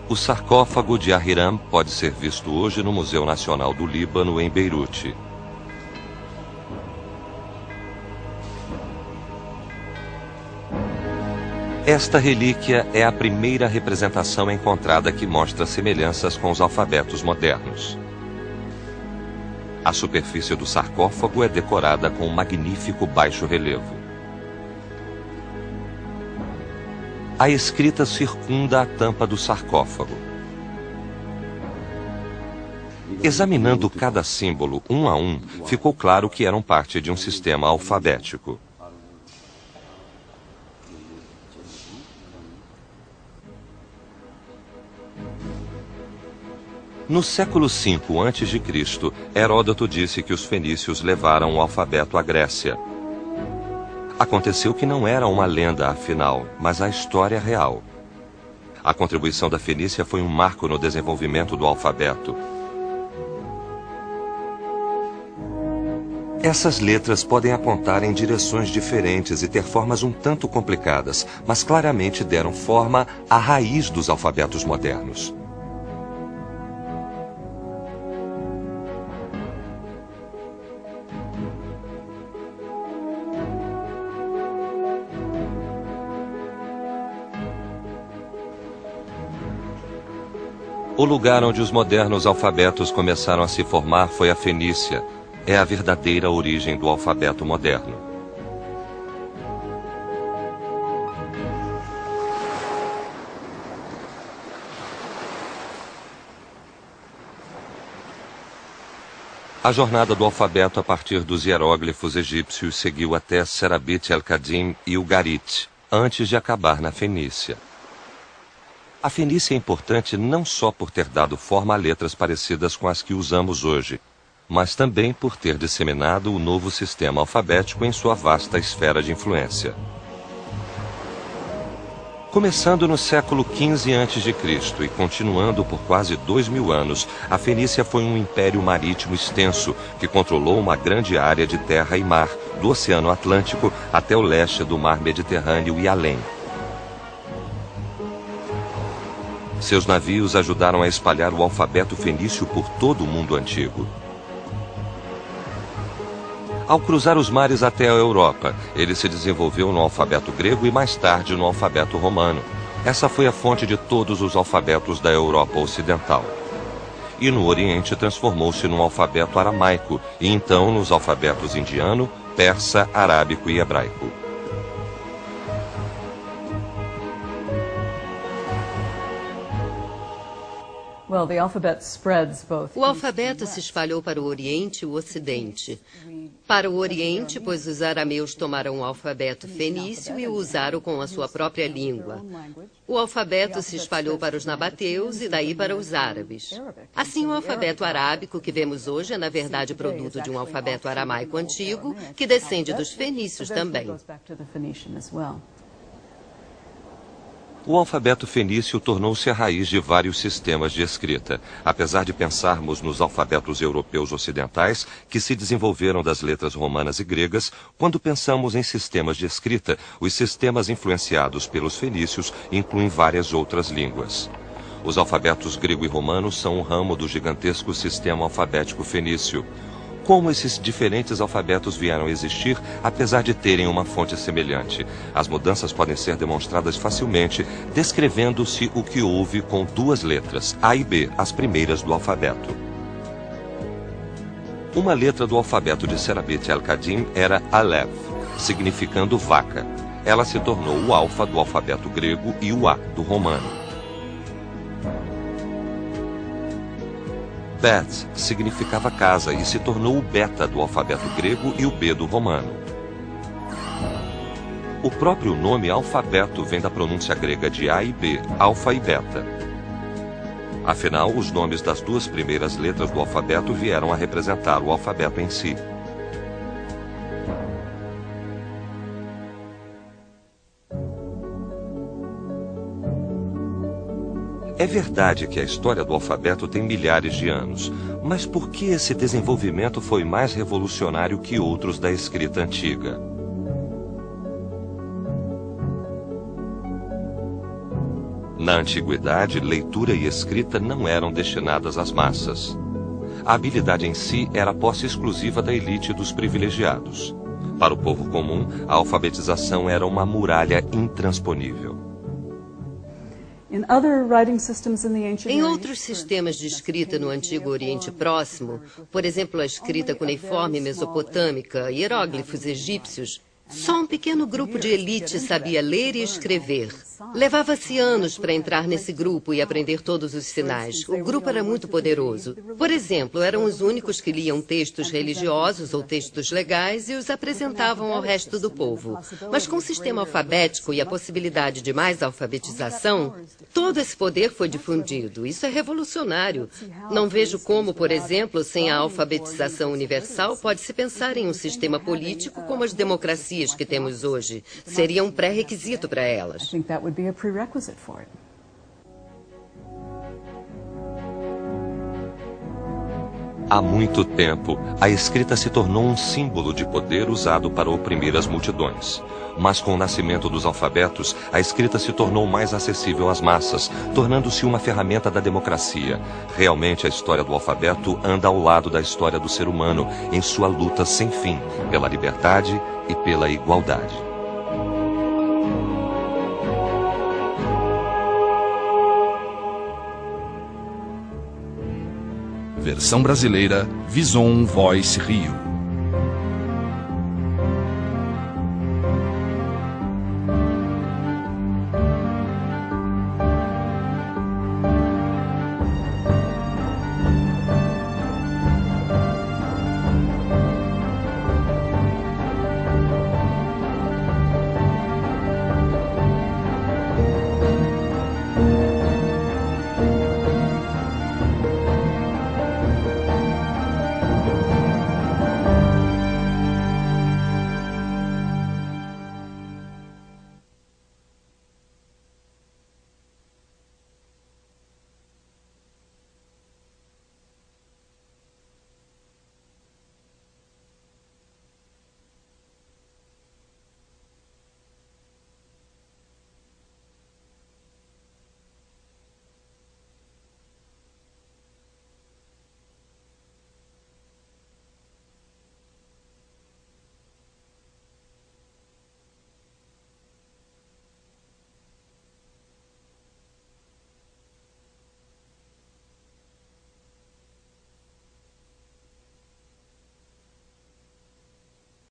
O sarcófago de Ahiram pode ser visto hoje no Museu Nacional do Líbano, em Beirute. Esta relíquia é a primeira representação encontrada que mostra semelhanças com os alfabetos modernos. A superfície do sarcófago é decorada com um magnífico baixo relevo. A escrita circunda a tampa do sarcófago. Examinando cada símbolo um a um, ficou claro que eram parte de um sistema alfabético. No século V a.C., Heródoto disse que os fenícios levaram o alfabeto à Grécia. Aconteceu que não era uma lenda, afinal, mas a história real. A contribuição da Fenícia foi um marco no desenvolvimento do alfabeto. Essas letras podem apontar em direções diferentes e ter formas um tanto complicadas, mas claramente deram forma à raiz dos alfabetos modernos. O lugar onde os modernos alfabetos começaram a se formar foi a Fenícia. É a verdadeira origem do alfabeto moderno. A jornada do alfabeto a partir dos hieróglifos egípcios seguiu até Serabit el-Qadim e Ugarit, antes de acabar na Fenícia. A Fenícia é importante não só por ter dado forma a letras parecidas com as que usamos hoje, mas também por ter disseminado o novo sistema alfabético em sua vasta esfera de influência. Começando no século XV a.C. e continuando por quase 2000 anos, a Fenícia foi um império marítimo extenso que controlou uma grande área de terra e mar, do Oceano Atlântico até o leste do Mar Mediterrâneo e além. Seus navios ajudaram a espalhar o alfabeto fenício por todo o mundo antigo. Ao cruzar os mares até a Europa, ele se desenvolveu no alfabeto grego e mais tarde no alfabeto romano. Essa foi a fonte de todos os alfabetos da Europa Ocidental. E no Oriente transformou-se num alfabeto aramaico, e então nos alfabetos indiano, persa, arábico e hebraico. O alfabeto se espalhou para o Oriente e o Ocidente. Para o Oriente, pois os arameus tomaram o alfabeto fenício e o usaram com a sua própria língua. O alfabeto se espalhou para os nabateus e daí para os árabes. Assim, o alfabeto arábico que vemos hoje é, na verdade, produto de um alfabeto aramaico antigo, que descende dos fenícios também. O alfabeto fenício tornou-se a raiz de vários sistemas de escrita, apesar de pensarmos nos alfabetos europeus ocidentais, que se desenvolveram das letras romanas e gregas. Quando pensamos em sistemas de escrita, os sistemas influenciados pelos fenícios incluem várias outras línguas. Os alfabetos grego e romano são um ramo do gigantesco sistema alfabético fenício. Como esses diferentes alfabetos vieram a existir, apesar de terem uma fonte semelhante? As mudanças podem ser demonstradas facilmente, descrevendo-se o que houve com duas letras, A e B, as primeiras do alfabeto. Uma letra do alfabeto de Serabit el-Qadim era Aleph, significando vaca. Ela se tornou o alfa do alfabeto grego e o A do romano. Bet significava casa e se tornou o beta do alfabeto grego e o B do romano. O próprio nome alfabeto vem da pronúncia grega de A e B, alfa e beta. Afinal, os nomes das duas primeiras letras do alfabeto vieram a representar o alfabeto em si. É verdade que a história do alfabeto tem milhares de anos, mas por que esse desenvolvimento foi mais revolucionário que outros da escrita antiga? Na antiguidade, leitura e escrita não eram destinadas às massas. A habilidade em si era a posse exclusiva da elite e dos privilegiados. Para o povo comum, a alfabetização era uma muralha intransponível. Em outros sistemas de escrita no Antigo Oriente Próximo, por exemplo, a escrita cuneiforme mesopotâmica e hieróglifos egípcios, só um pequeno grupo de elite sabia ler e escrever. Levava-se anos para entrar nesse grupo e aprender todos os sinais. O grupo era muito poderoso. Por exemplo, eram os únicos que liam textos religiosos ou textos legais e os apresentavam ao resto do povo. Mas com o sistema alfabético e a possibilidade de mais alfabetização, todo esse poder foi difundido. Isso é revolucionário. Não vejo como, por exemplo, sem a alfabetização universal, pode-se pensar em um sistema político como as democracias que temos hoje. Seria um pré-requisito para elas. Would be a prerequisite for it. Há muito tempo, a escrita se tornou um símbolo de poder usado para oprimir as multidões. Mas com o nascimento dos alfabetos, a escrita se tornou mais acessível às massas, tornando-se uma ferramenta da democracia. Realmente, a história do alfabeto anda ao lado da história do ser humano em sua luta sem fim pela liberdade e pela igualdade. Versão brasileira, Vison Voice Rio.